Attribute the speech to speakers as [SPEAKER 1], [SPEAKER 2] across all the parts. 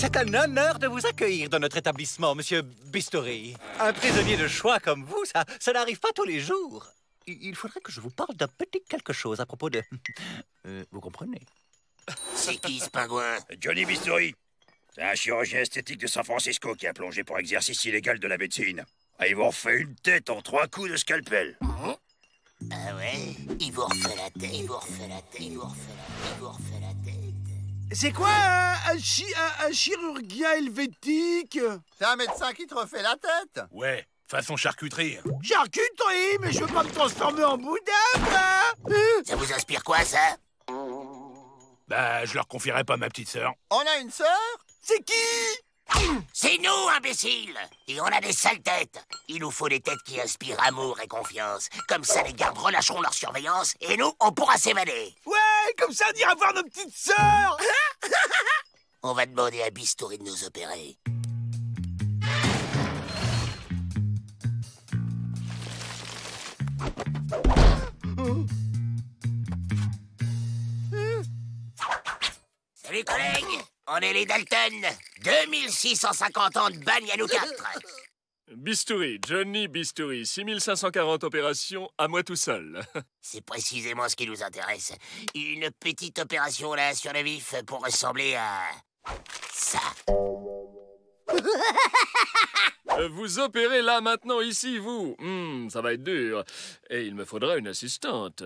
[SPEAKER 1] C'est un honneur de vous accueillir dans notre établissement, Monsieur Bistouri. Un prisonnier de choix comme vous, ça n'arrive pas tous les jours. Il faudrait que je vous parle d'un petit quelque chose à propos de... vous comprenez?
[SPEAKER 2] C'est qui ce pingouin?
[SPEAKER 3] Johnny Bistouri. C'est un chirurgien esthétique de San Francisco qui a plongé pour exercice illégal de la médecine. Ah, il vous refait une tête en 3 coups de scalpel.
[SPEAKER 2] Ah ouais? Il vous refait la tête, il vous refait la tête, il vous refait la tête, il vous refait la tête.
[SPEAKER 4] C'est quoi un chirurgien helvétique?
[SPEAKER 5] C'est un médecin qui te refait la tête.
[SPEAKER 3] Ouais, façon charcuterie.
[SPEAKER 4] Charcuterie, mais je veux pas me transformer en boudin, moi.
[SPEAKER 2] Ça vous inspire quoi, ça?
[SPEAKER 3] Bah, je leur confierai pas ma petite sœur.
[SPEAKER 5] On a une sœur?
[SPEAKER 4] C'est qui?
[SPEAKER 2] C'est nous, imbéciles! Et on a des sales têtes. Il nous faut des têtes qui inspirent amour et confiance. Comme ça, les gardes relâcheront leur surveillance et nous, on pourra s'évader.
[SPEAKER 4] Ouais, comme ça on ira voir nos petites sœurs.
[SPEAKER 2] On va demander à Bistouri de nous opérer. Salut collègues, on est les Dalton. 2650 ans de bagne à nous quatre.
[SPEAKER 6] Bistouri, Johnny Bistouri, 6540 opérations à moi tout seul.
[SPEAKER 2] C'est précisément ce qui nous intéresse. Une petite opération là sur le vif pour ressembler à... ça.
[SPEAKER 6] Vous opérez là maintenant ici, vous. Ça va être dur. Et il me faudra une assistante.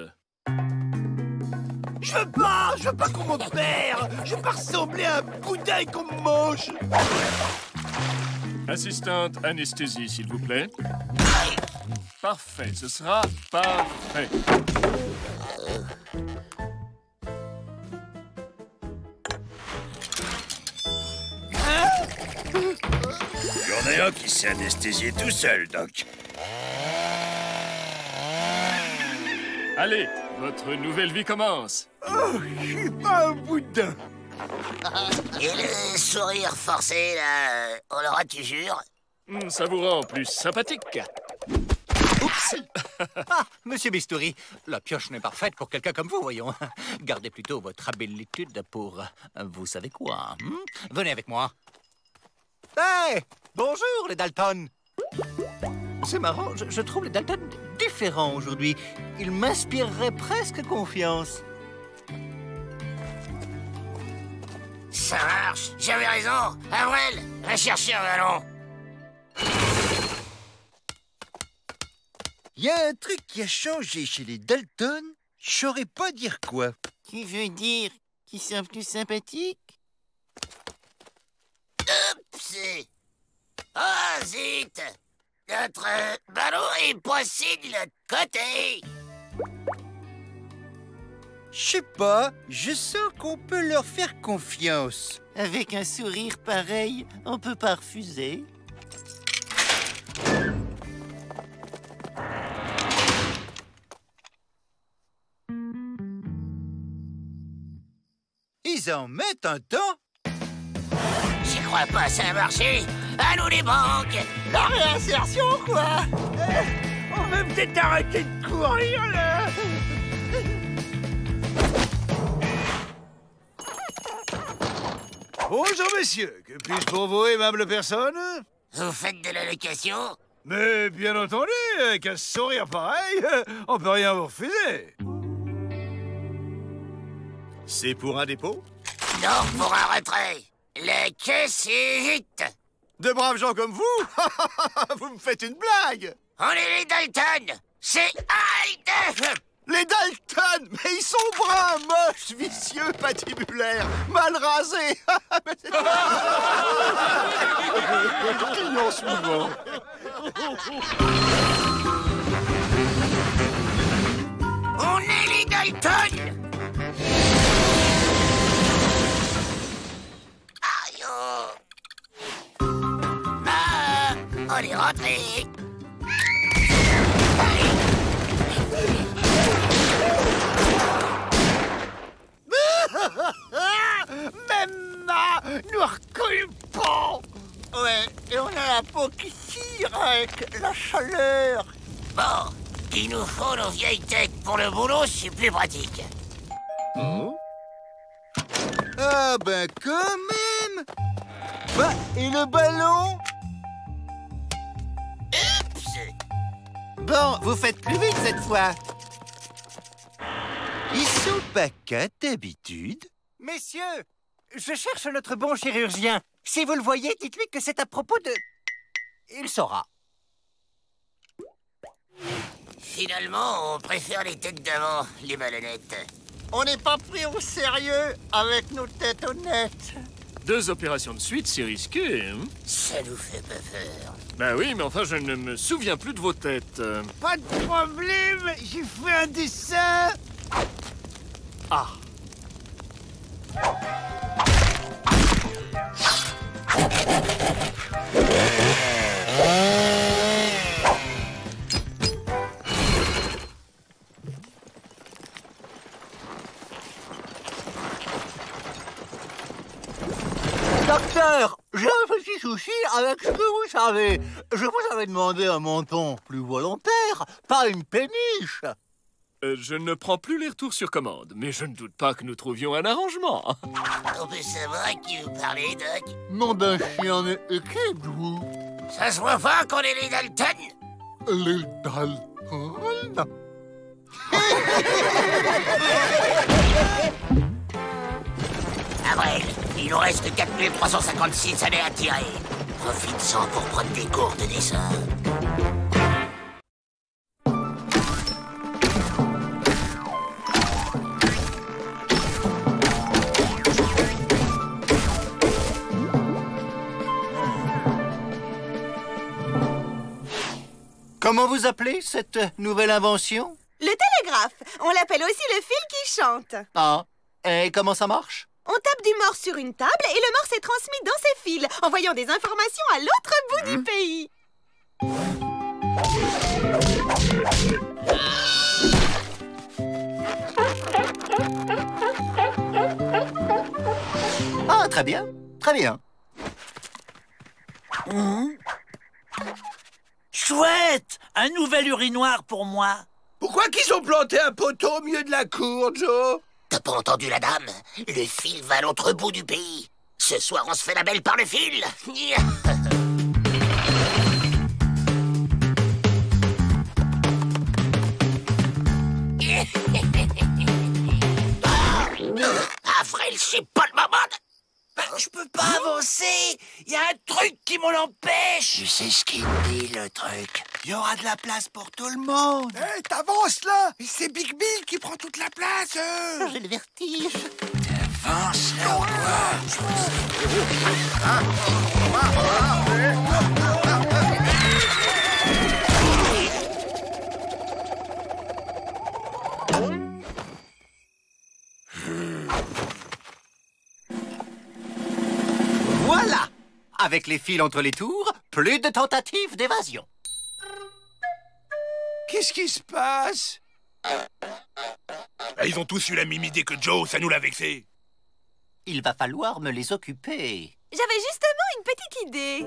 [SPEAKER 4] Je veux pas qu'on m'opère. Je veux pas ressembler à un boudin et qu'on me mange.
[SPEAKER 6] Assistante anesthésie, s'il vous plaît. Parfait, ce sera parfait.
[SPEAKER 3] Il y en a un qui s'est anesthésié tout seul, Doc.
[SPEAKER 6] Allez, votre nouvelle vie commence.
[SPEAKER 4] Oh, je suis pas un boudin.
[SPEAKER 2] Et le sourire forcé, là, on l'aura, tu jures?
[SPEAKER 6] Ça vous rend plus sympathique.
[SPEAKER 1] Oups. Ah, Monsieur Bistouri, la pioche n'est pas faite pour quelqu'un comme vous, voyons. Gardez plutôt votre habilitude pour... vous savez quoi, Venez avec moi. Hey, bonjour les Dalton. C'est marrant, je trouve les Dalton différents aujourd'hui. Ils m'inspireraient presque confiance.
[SPEAKER 2] Ça marche, j'avais raison. Avril, va chercher un ballon.
[SPEAKER 5] Il y a un truc qui a changé chez les Dalton. Je saurais pas dire quoi.
[SPEAKER 2] Tu veux dire qu'ils sont plus sympathiques? Oups! Oh, zut! Notre ballon est passé de l'autre côté.
[SPEAKER 5] Je sais pas, je sens qu'on peut leur faire confiance.
[SPEAKER 2] Avec un sourire pareil, on peut pas refuser.
[SPEAKER 5] Ils en mettent un temps.
[SPEAKER 2] J'y crois pas, ça a marché. À nous les banques.
[SPEAKER 4] La réinsertion, quoi. On va peut-être arrêter de courir, là. Bonjour, messieurs. Que puis-je pour vous, aimable personne?
[SPEAKER 2] Vous faites de la location?
[SPEAKER 4] Mais bien entendu, avec un sourire pareil, on peut rien vous refuser. C'est pour un dépôt?
[SPEAKER 2] Non, pour un retrait. La caisse est vite.
[SPEAKER 4] De braves gens comme vous? Vous me faites une blague!
[SPEAKER 2] On est les Dalton. C'est Hyde.
[SPEAKER 4] Les Dalton! Mais ils sont bruns, moches, vicieux, patibulaires, mal rasés! Client suivant.
[SPEAKER 2] On est les Dalton. Aïe, oh. Ah, on est rentré.
[SPEAKER 4] Memma, nous recolle pas! Ouais, et on a la peau qui tire avec la chaleur.
[SPEAKER 2] Bon, il nous faut nos vieilles têtes pour le boulot, c'est plus pratique.
[SPEAKER 5] Ah ben quand même! Bah, et le ballon? Bon, vous faites plus vite cette fois. Ils sont pas quatre d'habitude.
[SPEAKER 1] Messieurs, je cherche notre bon chirurgien. Si vous le voyez, dites-lui que c'est à propos de... Il saura.
[SPEAKER 2] Finalement, on préfère les têtes d'avant, les malhonnêtes.
[SPEAKER 4] On n'est pas pris au sérieux avec nos têtes honnêtes.
[SPEAKER 6] 2 opérations de suite, c'est risqué, hein?
[SPEAKER 2] Ça nous fait pas peur.
[SPEAKER 6] Ben oui, mais enfin, je ne me souviens plus de vos têtes.
[SPEAKER 4] Pas de problème, j'ai fait un dessin.
[SPEAKER 6] Ah.
[SPEAKER 1] Docteur, j'ai un petit souci avec ce que vous savez. Je vous avais demandé un menton plus volontaire, pas une péniche.
[SPEAKER 6] Je ne prends plus les retours sur commande, mais je ne doute pas que nous trouvions un arrangement.
[SPEAKER 2] On peut savoir à qui vous parlez, Doc?
[SPEAKER 1] Nom d'un chien équipe, vous.
[SPEAKER 2] Ça se voit pas qu'on est les Dalton?
[SPEAKER 1] Les Dalton.
[SPEAKER 2] Avril, il nous reste 4356 années à tirer. Profite-en pour prendre des cours de dessin.
[SPEAKER 1] Comment vous appelez cette nouvelle invention?
[SPEAKER 7] Le télégraphe. On l'appelle aussi le fil qui chante.
[SPEAKER 1] Ah, et comment ça marche?
[SPEAKER 7] On tape du morse sur une table et le morse est transmis dans ses fils, envoyant des informations à l'autre bout du pays.
[SPEAKER 1] Ah, très bien, très bien.
[SPEAKER 8] Chouette! Un nouvel urinoir pour moi.
[SPEAKER 4] Pourquoi qu'ils ont planté un poteau au milieu de la cour, Joe?
[SPEAKER 2] T'as pas entendu la dame? Le fil va à l'autre bout du pays. Ce soir, on se fait la belle par le fil. Avril, c'est pas le moment de...
[SPEAKER 8] Je peux pas avancer. Il y a un truc qui m'en empêche.
[SPEAKER 2] Tu sais ce qu'il me dit, le truc?
[SPEAKER 8] Il y aura de la place pour tout le monde.
[SPEAKER 4] Hé, t'avances là! C'est Big Bill qui prend toute la place!
[SPEAKER 1] J'ai le vertige.
[SPEAKER 8] Avance là ou quoi?
[SPEAKER 1] Voilà! Avec les fils entre les tours, plus de tentatives d'évasion.
[SPEAKER 4] Qu'est-ce qui se passe?
[SPEAKER 3] Ils ont tous eu la même idée que Joe, ça nous l'a vexé.
[SPEAKER 1] Il va falloir me les occuper.
[SPEAKER 7] J'avais justement une petite idée.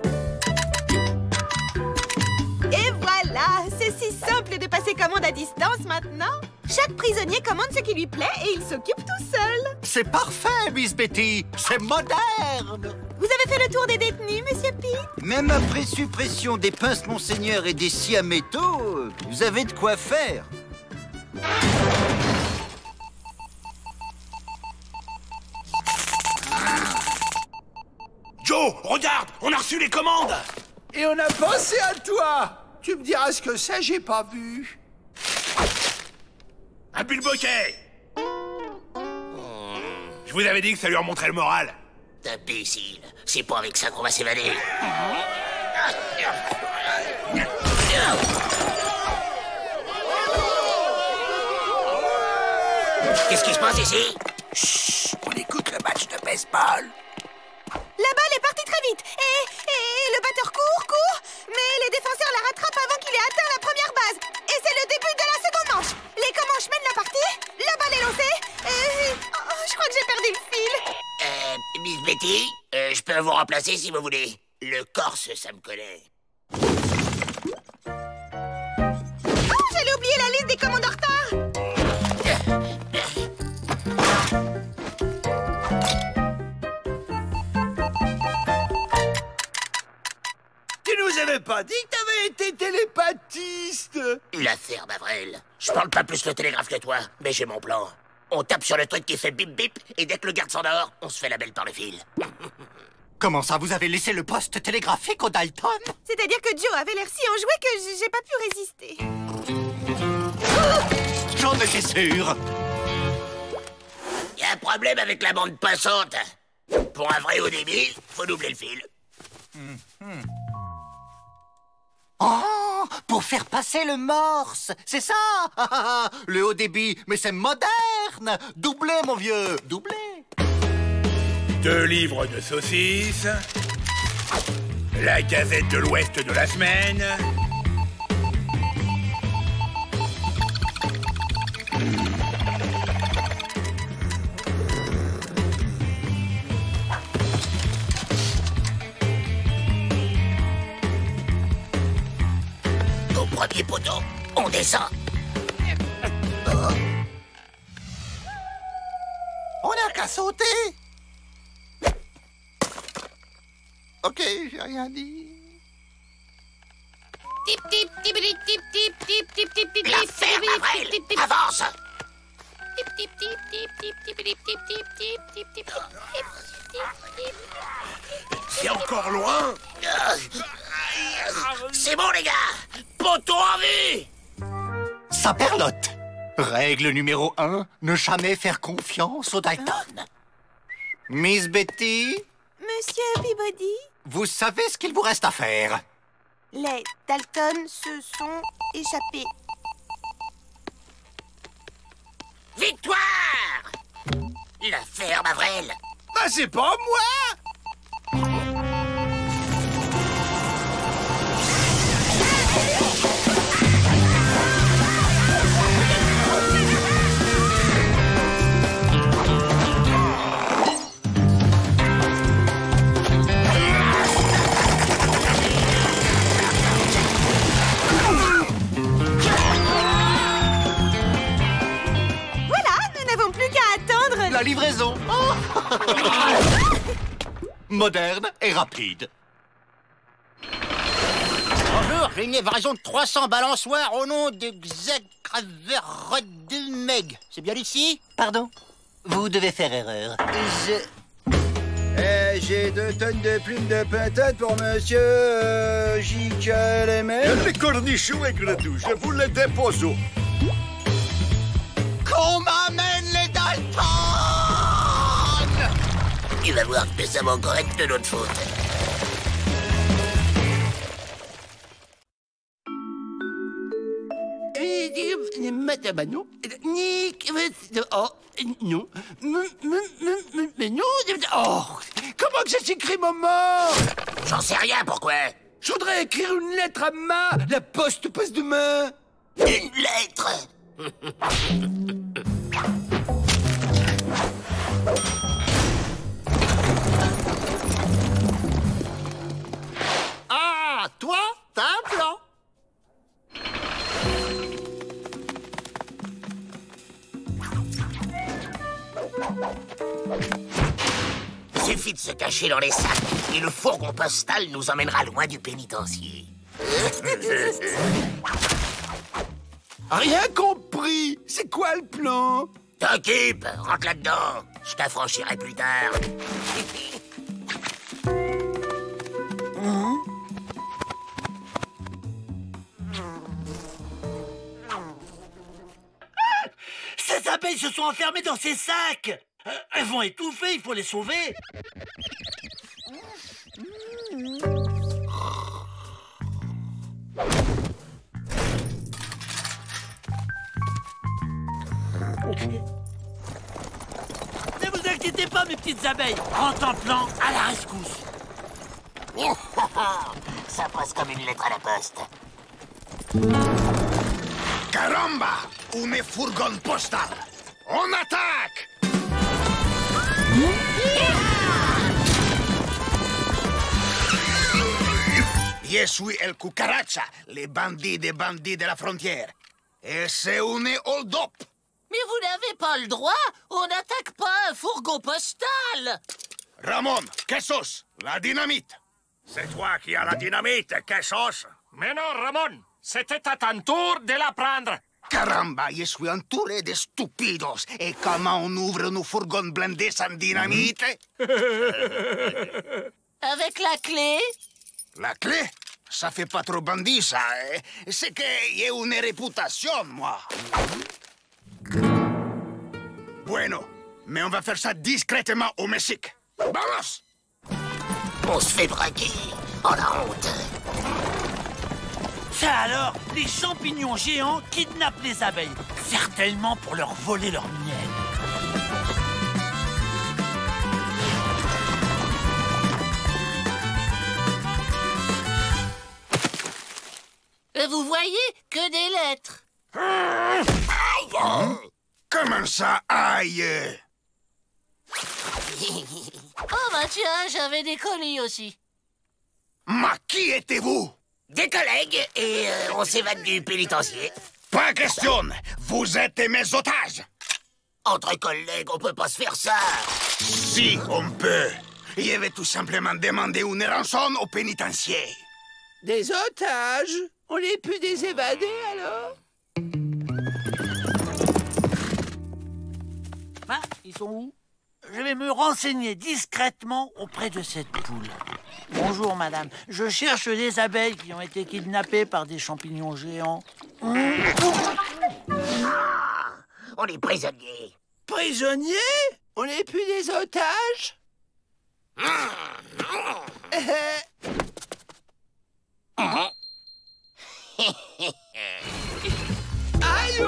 [SPEAKER 7] Et voilà, c'est si simple de passer commande à distance maintenant. Chaque prisonnier commande ce qui lui plaît et il s'occupe tout seul.
[SPEAKER 1] C'est parfait, Miss Betty. C'est moderne.
[SPEAKER 7] Vous avez fait le tour des détenus, Monsieur Pete?
[SPEAKER 5] Même après suppression des pinces Monseigneur et des scies à métaux, vous avez de quoi faire.
[SPEAKER 3] Joe, regarde, on a reçu les commandes.
[SPEAKER 4] Et on a pensé à toi! Tu me diras ce que c'est, j'ai pas vu.
[SPEAKER 3] Un bulle-bokeh. Je vous avais dit que ça lui remonterait le moral.
[SPEAKER 2] Imbécile, c'est pas avec ça qu'on va s'évader. Qu'est-ce qui se passe ici?
[SPEAKER 8] Chut, on écoute le match de baseball.
[SPEAKER 7] La balle est partie très vite. Et le batteur court, mais les défenseurs la rattrapent avant qu'il ait atteint la première base. Et c'est le début de la seconde manche. Les Comanches mènent la partie, la balle est lancée. Je crois que j'ai perdu le fil.
[SPEAKER 2] Miss Betty, je peux vous remplacer si vous voulez. Le Corse, ça me connaît.
[SPEAKER 7] Oh, j'allais oublier la liste des commandes en retard.
[SPEAKER 9] pas dit que t'avais été télépathiste.
[SPEAKER 2] L'affaire Mavrel. Je parle pas plus le télégraphe que toi, mais j'ai mon plan. On tape sur le truc qui fait bip bip, et dès que le garde s'endort, on se fait la belle par le fil.
[SPEAKER 1] Comment ça, vous avez laissé le poste télégraphique au Dalton?
[SPEAKER 7] C'est-à-dire que Joe avait l'air si enjoué que j'ai pas pu résister.
[SPEAKER 1] J'en étais sûr.
[SPEAKER 2] Y a un problème avec la bande passante. Pour un vrai haut débit, faut doubler le fil.
[SPEAKER 1] Oh, pour faire passer le morse, c'est ça. Le haut débit, mais c'est moderne. Doublez, mon vieux, doublez.
[SPEAKER 9] 2 livres de saucisses. La Gazette de l'Ouest de la semaine.
[SPEAKER 2] Au premier poteau, on descend.
[SPEAKER 4] On n'a qu'à sauter. Ok, j'ai rien dit.
[SPEAKER 7] Tip tip tip tip tip tip tip tip tip tip.
[SPEAKER 2] L'affaire Mavrel, avance.
[SPEAKER 7] Tip tip tip tip tip tip tip tip tip tip tip tip.
[SPEAKER 9] C'est encore loin.
[SPEAKER 2] C'est bon, les gars. Poteau en vue.
[SPEAKER 1] Saperlotte. Règle numéro 1, ne jamais faire confiance au Dalton. Miss Betty,
[SPEAKER 7] Monsieur Peabody,
[SPEAKER 1] vous savez ce qu'il vous reste à faire.
[SPEAKER 7] les Dalton se sont échappés.
[SPEAKER 2] Victoire. L'affaire Mavrel.
[SPEAKER 9] Bah c'est pas moi.
[SPEAKER 1] La livraison. Moderne et rapide.
[SPEAKER 5] Bonjour, j'ai une livraison de 300 balançoires au nom de Meg. C'est bien ici?
[SPEAKER 1] Pardon? Vous devez faire erreur.
[SPEAKER 10] J'ai 2 tonnes de plumes de patates pour monsieur J.K.L.M.
[SPEAKER 9] Les cornichons et grenouilles, je vous les dépose.
[SPEAKER 1] Qu'on m'amène les Dalton!
[SPEAKER 2] Tu vas voir que ça va encore être de notre faute.
[SPEAKER 8] Madame, non. Oh, non. Mais non. Oh, comment que ça s'écrit, maman?
[SPEAKER 2] J'en sais rien, pourquoi?
[SPEAKER 8] Je voudrais écrire une lettre à Ma. La poste passe demain.
[SPEAKER 2] Une lettre.
[SPEAKER 4] Ah, toi, t'as un plan.
[SPEAKER 2] Suffit de se cacher dans les sacs et le fourgon postal nous emmènera loin du pénitencier.
[SPEAKER 8] Rien compris. C'est quoi le plan?
[SPEAKER 2] T'occupe, rentre là-dedans. Je t'affranchirai plus tard.
[SPEAKER 11] Ces abeilles se sont enfermées dans ces sacs. Elles vont étouffer, il faut les sauver. Ne vous inquiétez pas, mes petites abeilles. Rentre en plan à la rescousse.
[SPEAKER 2] Ça passe comme une lettre à la poste.
[SPEAKER 9] Caramba! Une fourgon postal! On attaque! Je suis El Cucaracha, les bandits des bandits de la frontière. Et c'est une hold-up!
[SPEAKER 8] Mais vous n'avez pas le droit. On n'attaque pas un fourgon postal.
[SPEAKER 9] Ramon, quesos, la dynamite! C'est toi qui as la dynamite, que sos?
[SPEAKER 12] Mais non, Ramon, c'était à ton tour de la prendre.
[SPEAKER 13] Caramba, je suis entouré de stupidos. Et comment on ouvre nos fourgons blindés sans dynamite?
[SPEAKER 2] Avec la clé?
[SPEAKER 13] La clé? Ça fait pas trop bandit, ça. C'est que j'ai une réputation, moi. Bueno, mais on va faire ça discrètement au Mexique. Vamos!
[SPEAKER 2] On se fait braquer. Oh, la honte.
[SPEAKER 11] Ça alors, les champignons géants kidnappent les abeilles. Certainement pour leur voler leur miel.
[SPEAKER 2] Vous voyez que des lettres.
[SPEAKER 13] Aïe! Comment ça, aïe?
[SPEAKER 2] Oh bah tiens, j'avais des colis aussi.
[SPEAKER 13] Ma, qui étiez-vous?
[SPEAKER 2] Des collègues et on s'évade du pénitencier.
[SPEAKER 13] Pas question. Vous êtes mes otages.
[SPEAKER 2] Entre collègues, on peut pas se faire ça.
[SPEAKER 13] Si, on peut. Je vais tout simplement demander une rançon au pénitencier.
[SPEAKER 8] Des otages? On les pu des évader, alors?
[SPEAKER 11] Ah, ils sont où? Je vais me renseigner discrètement auprès de cette poule. Bonjour, madame. Je cherche des abeilles qui ont été kidnappées par des champignons géants.
[SPEAKER 2] On est prisonniers.
[SPEAKER 8] Prisonniers? On n'est plus des otages? Aïe!
[SPEAKER 13] Aïe!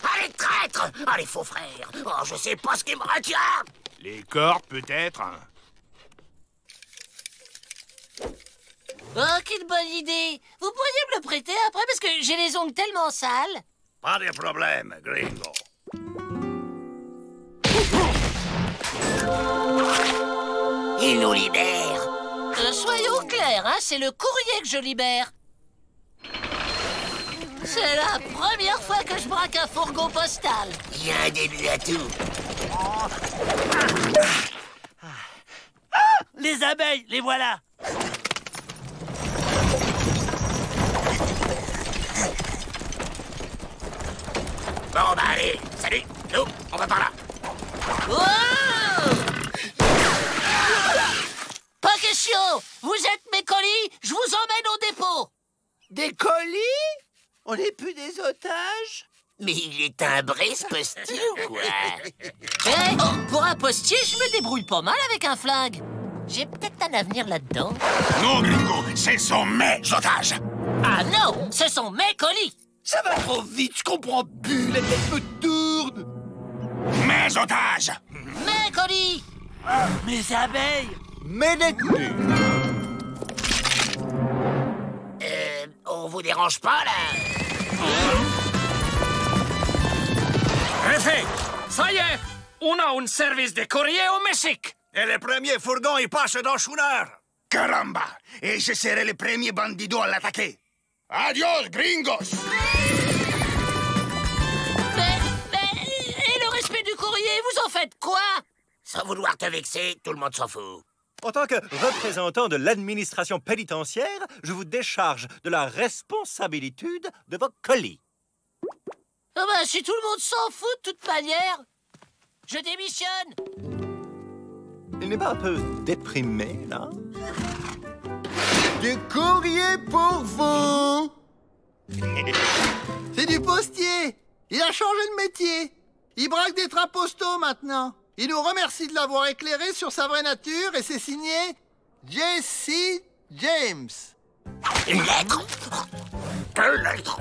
[SPEAKER 2] Allez, traître! Allez, faux frère! Oh, je sais pas ce qui me retient!
[SPEAKER 9] Les cordes, peut-être?
[SPEAKER 2] Oh, quelle bonne idée! Vous pourriez me le prêter après parce que j'ai les ongles tellement sales.
[SPEAKER 3] Pas de problème, gringo.
[SPEAKER 2] Il nous libère. Soyons clairs, hein, c'est le courrier que je libère. C'est la première fois que je braque un fourgon postal. Il y a un début à tout.
[SPEAKER 11] Ah, les abeilles, les voilà.
[SPEAKER 2] Bon, bah allez, salut, nous, on va par là. Oh! Pas question! Vous êtes mes colis, je vous emmène au dépôt.
[SPEAKER 8] Des colis? On n'est plus des otages?
[SPEAKER 2] Mais il est timbré, ce postier, ou quoi? Hey, pour un postier, je me débrouille pas mal avec un flingue. J'ai peut-être un avenir là-dedans.
[SPEAKER 13] Non, gringo, ce sont mes otages.
[SPEAKER 2] Ah non, ce sont mes colis.
[SPEAKER 8] Ça va trop vite, je comprends plus, la tête me tourne.
[SPEAKER 13] Mes otages.
[SPEAKER 2] Mes colis.
[SPEAKER 11] Mes abeilles.
[SPEAKER 1] Mes détenus.
[SPEAKER 2] On vous dérange pas, là?
[SPEAKER 12] Effet, ça y est, on a un service de courrier au Mexique.
[SPEAKER 3] Et le premier fourgon, il passe dans une heure.
[SPEAKER 13] Caramba! Et je serai le premier bandido à l'attaquer. Adios, gringos!
[SPEAKER 2] Mais, et le respect du courrier, vous en faites quoi? Sans vouloir te vexer, tout le monde s'en fout.
[SPEAKER 14] En tant que représentant de l'administration pénitentiaire, je vous décharge de la responsabilité de vos colis.
[SPEAKER 2] Ah ben, si tout le monde s'en fout de toute manière, je démissionne.
[SPEAKER 14] Il n'est pas un peu déprimé, là?
[SPEAKER 10] Du courrier pour vous! C'est du postier! Il a changé de métier! Il braque des trains postaux maintenant! Il nous remercie de l'avoir éclairé sur sa vraie nature et c'est signé Jesse James.
[SPEAKER 2] Une lettre? Quelle lettre?